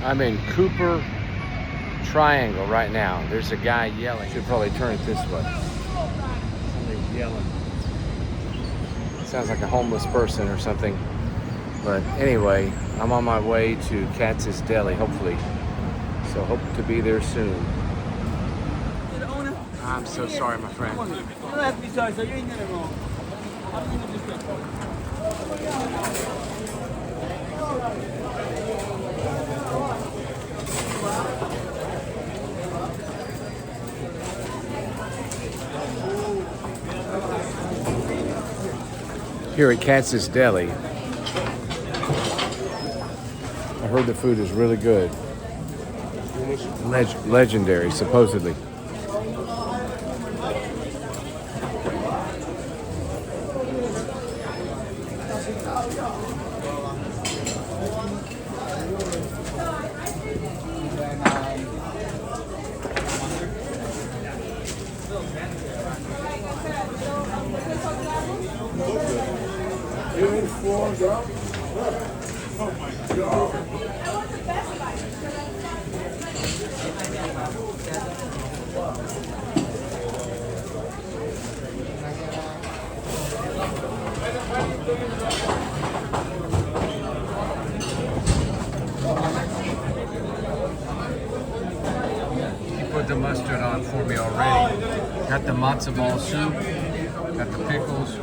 I'm in Cooper Triangle right now. There's a guy yelling. Should probably turn it this way. Somebody's yelling. Sounds like a homeless person or something. But anyway, I'm on my way to Katz's Deli, hopefully. So hope to be there soon. I'm so sorry, my friend. You don't have to be sorry, so you ain't nothing wrong. I'm gonna just get Here at Katz's Deli, I heard the food is really good. Legendary, supposedly. He put the mustard on for me already. Got the matzo ball soup. Got the pickles.